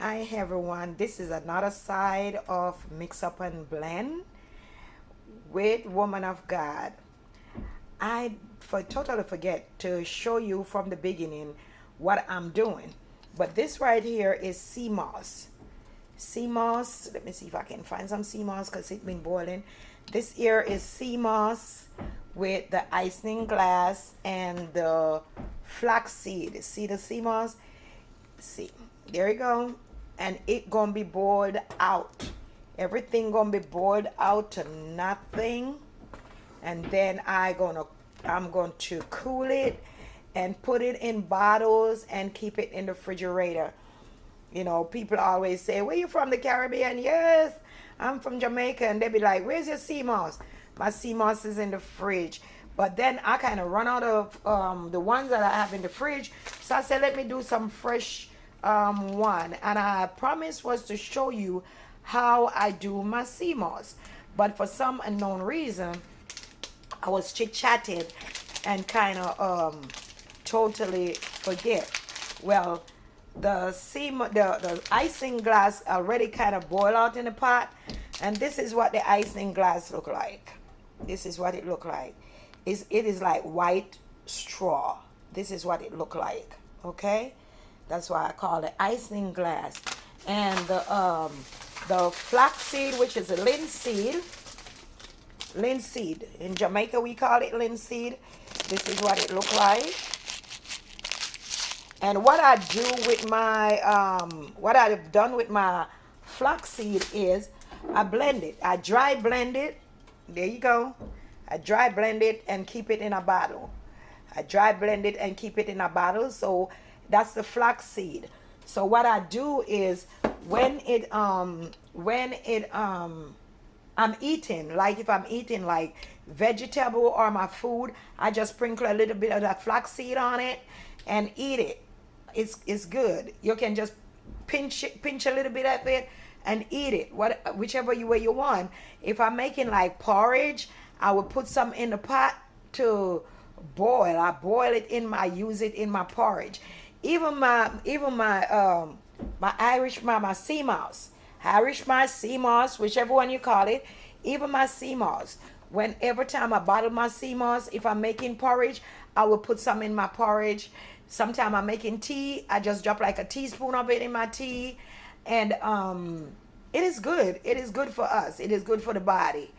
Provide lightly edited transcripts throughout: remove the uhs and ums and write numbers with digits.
Hi everyone, this is another side of Mix Up and Blend with Woman of God. Totally forget to show you from the beginning what I'm doing. But this right here is Cmos. Cmos, let me see if I can find some Cmos because it's been boiling. This here is Cmos with the icing glass and the flax seed. See the Cmos? See, there you go. And it gonna be boiled out. Everything gonna be boiled out to nothing. And then I'm going to cool it and put it in bottles and keep it in the refrigerator. You know, people always say, "Where you from, the Caribbean?" Yes, I'm from Jamaica. And they be like, "Where's your sea moss?" My sea moss is in the fridge. But then I kind of run out of the ones that I have in the fridge. So I said, let me do some fresh one. And I promised was to show you how I do my sea moss. But for some unknown reason, I was chit-chatting and kind of totally forget. Well, the icing glass already kind of boiled out in the pot, and this is what the icing glass look like. This is what it look like. It is like white straw. This is what it look like. Okay, that's why I call it icing glass. And the flax seed, which is a linseed. In Jamaica we call it linseed. This is what it look like. And what I do with my what I've done with my flaxseed is I blend it. I dry blend it. There you go. I dry blend it and keep it in a bottle. I dry blend it and keep it in a bottle. So that's the flaxseed. So what I do is when I'm eating, like if I'm eating like vegetable or my food, I just sprinkle a little bit of that flaxseed on it and eat it. It's good. You can just pinch a little bit of it and eat it. Whichever way you want. If I'm making like porridge, I would put some in the pot to boil. I boil it use it in my porridge. Even my my sea mouse. Sea moss, whichever one you call it, even my sea moss. Every time I bottle my sea moss, if I'm making porridge, I will put some in my porridge. Sometimes I'm making tea, I just drop like a teaspoon of it in my tea. And it is good. It is good for us. It is good for the body.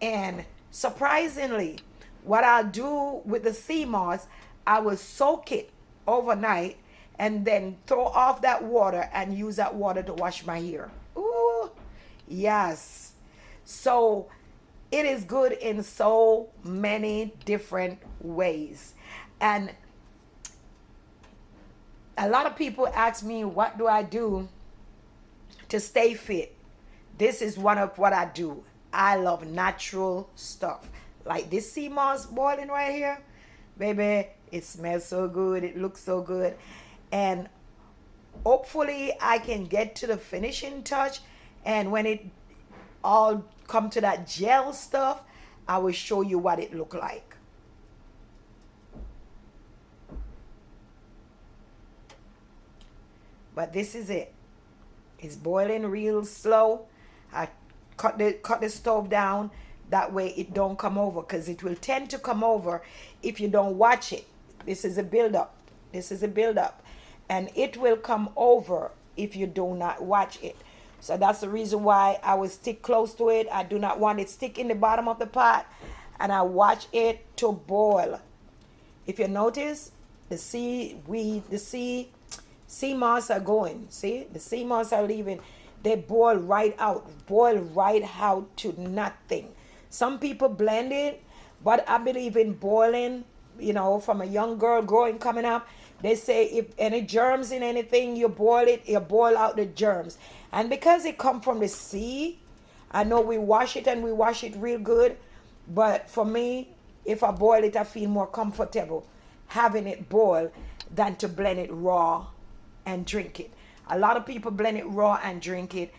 And surprisingly, what I'll do with the sea moss, I will soak it overnight and then throw off that water and use that water to wash my hair. Ooh, yes. So it is good in so many different ways. And a lot of people ask me, what do I do to stay fit? This is one of what I do. I love natural stuff. Like this sea moss boiling right here. Baby, it smells so good. It looks so good. And hopefully I can get to the finishing touch. And when it all come to that gel stuff, I will show you what it look like. But this is it. It's boiling real slow. I cut the stove down. That way it don't come over, because it will tend to come over if you don't watch it. This is a build-up. This is a build-up. And it will come over if you do not watch it. So that's the reason why I will stick close to it. I do not want it stick in the bottom of the pot. And I watch it to boil. If you notice, the sea moss are going. See, the sea moss are leaving. They boil right out to nothing. Some people blend it, but I believe in boiling. You know, from a young girl coming up, they say if any germs in anything, you boil it, you boil out the germs. And because it come from the sea, I know we wash it and we wash it real good. But for me, if I boil it, I feel more comfortable having it boil than to blend it raw and drink it. A lot of people blend it raw and drink it.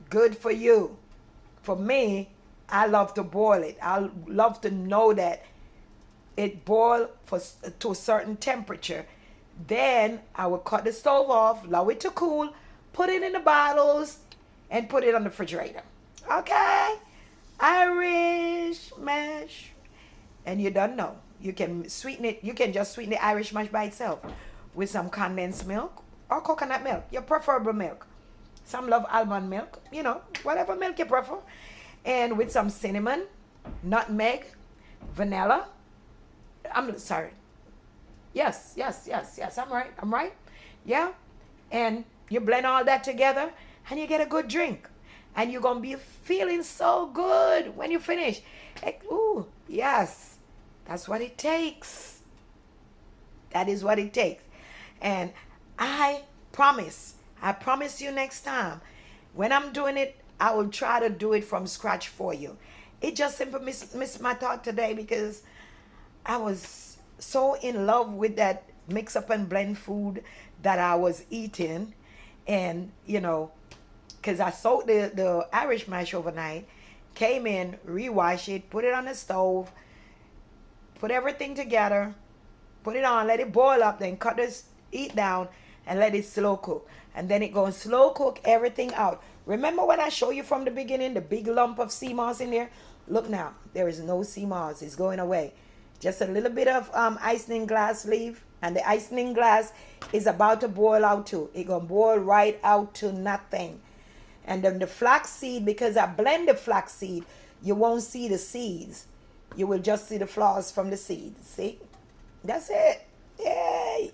Good for you. For me, I love to boil it. I love to know that it boil to a certain temperature. Then I will cut the stove off, allow it to cool, put it in the bottles, and put it on the refrigerator. Okay? Irish mash. And you don't know. You can sweeten it. You can just sweeten the Irish mash by itself with some condensed milk or coconut milk, your preferable milk. Some love almond milk, whatever milk you prefer. And with some cinnamon, nutmeg, vanilla. I'm sorry. Yes. I'm right. Yeah. And you blend all that together and you get a good drink. And you're going to be feeling so good when you finish. Like, ooh, yes. That's what it takes. That is what it takes. And I promise you next time, when I'm doing it, I will try to do it from scratch for you. It just simply missed my thought today because I was so in love with that mix up and blend food that I was eating. And, because I soaked the Irish mash overnight, came in, rewash it, put it on the stove, put everything together, put it on, let it boil up, then cut the heat down and let it slow cook. And then it goes slow cook everything out. Remember when I showed you from the beginning, the big lump of Cmos in there? Look now, there is no Cmos. It's going away. Just a little bit of icing glass leaf. And the icing glass is about to boil out too. It's going to boil right out to nothing. And then the flax seed, because I blend the flax seed, you won't see the seeds. You will just see the flowers from the seeds. See? That's it. Yay.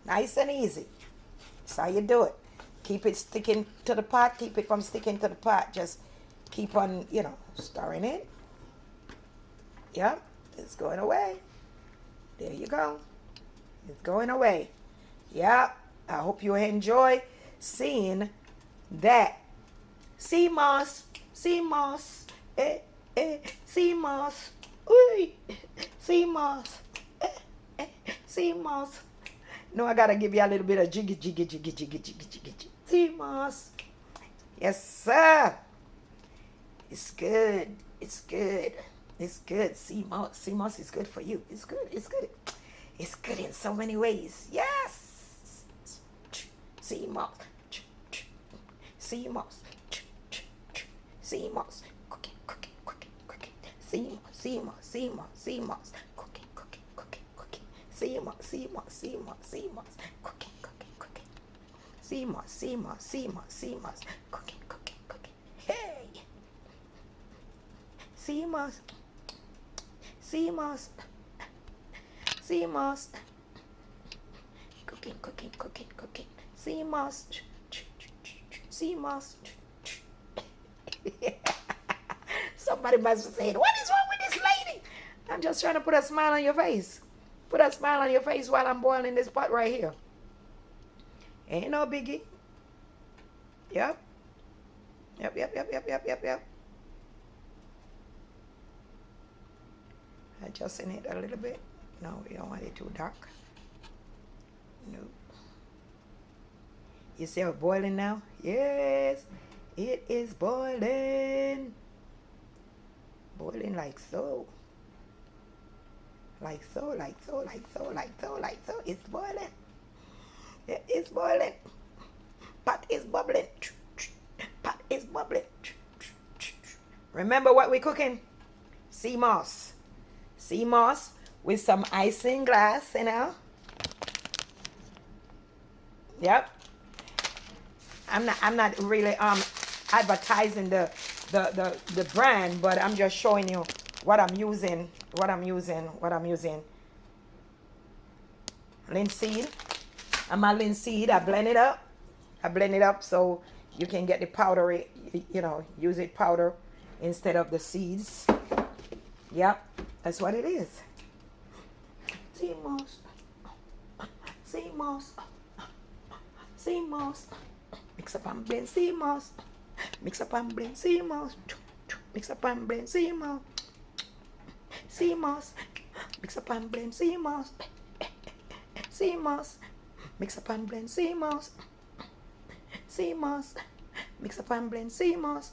Nice and easy. That's how you do it. Keep it sticking to the pot. Keep it from sticking to the pot. Just keep on, stirring it. Yep. It's going away. There you go. It's going away. Yep. I hope you enjoy seeing that. Cmos. Cmos. Ooh. Cmos. Cmos. No, I gotta give you a little bit of jiggy. Cmos. Yes, sir. It's good. Cmos is good for you. It's good. It's good in so many ways. Yes. Cmos. Cooking. Cmos. Cooking. Cmos. Cooking. Cmos. Cooking. Hey. Cmos. Cooking. Cmos. Somebody must have said, what is wrong with this lady? I'm just trying to put a smile on your face. Put a smile on your face while I'm boiling this pot right here. Ain't no biggie. Yep. Adjusting it a little bit. No, we don't want it too dark. Nope. You see it boiling now? Yes, it is boiling. Boiling like so. It's boiling. It is boiling. Pot is bubbling. Remember what we're cooking? Cmos with some icing glass, Yep. I'm not really advertising the brand, but I'm just showing you what I'm using. Linseed. And my linseed, I blend it up so you can get the powder, use it powder instead of the seeds. Yep, that's what it is. Cmos. Mix up and blend Cmos. Mix up and blend Cmos. Mix up and blend Cmos. Mix up and blend Cmos. Mix up and blend Cmos. Mix up and blend Cmos.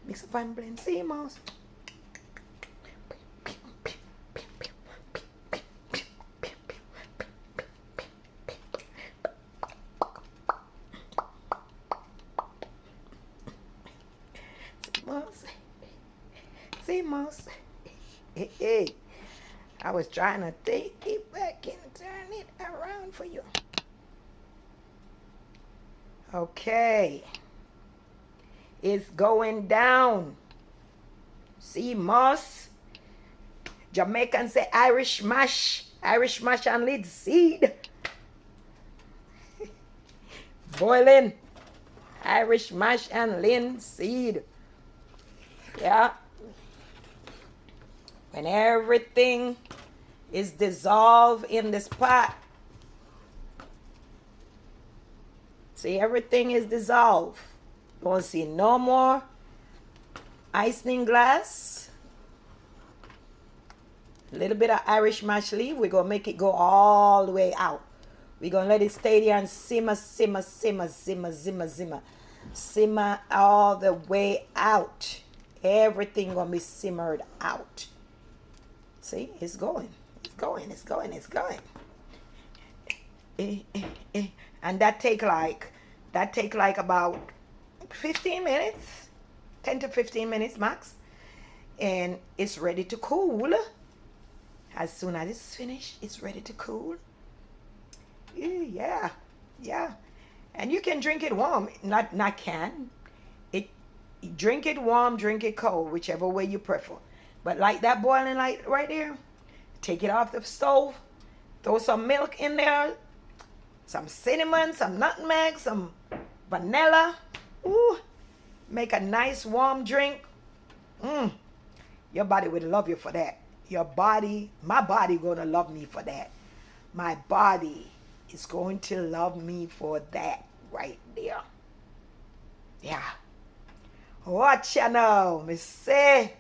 Mix up and blend Cmos. Cmos. Hey, I was trying to take it back and turn it around for you. Okay. It's going down. Cmos. Jamaicans say Irish mash. Irish mash and linseed. Boiling. Irish mash and linseed. Yeah. When everything is dissolved in this pot. See, everything is dissolved. Don't see no more icing glass. A little bit of Irish mash leaf. We're going to make it go all the way out. We're going to let it stay there and simmer, simmer, simmer, simmer, simmer, simmer. Simmer all the way out. Everything going to be simmered out. See, it's going. It's going, it's going, it's going. And that take like about 15 minutes. 10 to 15 minutes max. And it's ready to cool. As soon as it's finished, it's ready to cool. Yeah. And you can drink it warm. Not can. Drink it warm, drink it cold, whichever way you prefer. But like that boiling light right there, take it off the stove, throw some milk in there, some cinnamon, some nutmeg, some vanilla. Ooh, make a nice warm drink. Your body will love you for that. My body gonna love me for that. My body is going to love me for that right there. Yeah. Watch ya now, me say.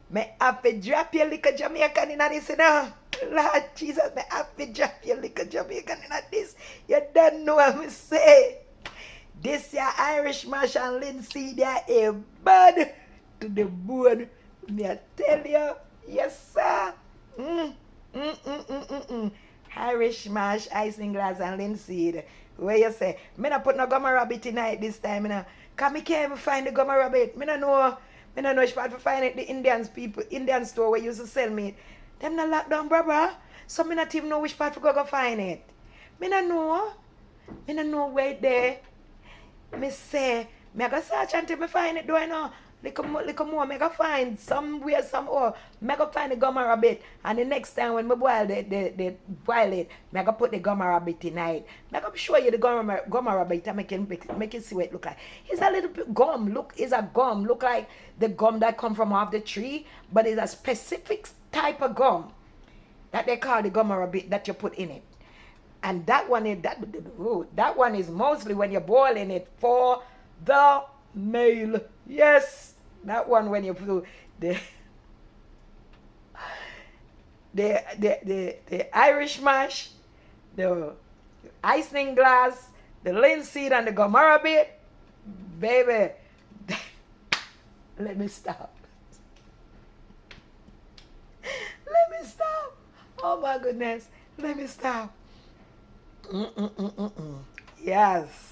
Me have to drop your little Jamaican in this, you know. Lord Jesus, me have to drop your little Jamaican in this. You don't know what me say. This your Irish mash and linseed, they are a bud to the bone. Me I tell you, yes sir. Irish mash, icing glass and linseed. Where you say? Me not put no gummy rabbit tonight this time, you know. Cause me can't even find the gummy rabbit. Me don't know which part to find it. The Indian store where used to sell meat. Them not locked down, brother. So me not even know which part to go find it. Me not know. Me not know where it there. Me say, me I go search until me find it, do I know? Little more, me go find somewhere, me go find the gummy rabbit. And the next time when me boil it, me go put the gummy rabbit in it. Me go show you the gummy rabbit and make it see what it look like. It's a little bit gum. It's a gum. Look like the gum that come from off the tree, but it's a specific type of gum that they call the gummy rabbit that you put in it. And that one is mostly when you're boiling it for the male. Yes, that one when you put the Irish mash, the icing glass, the linseed and the gomorrah bit, baby. Let me stop. Oh my goodness. Let me stop. Yes.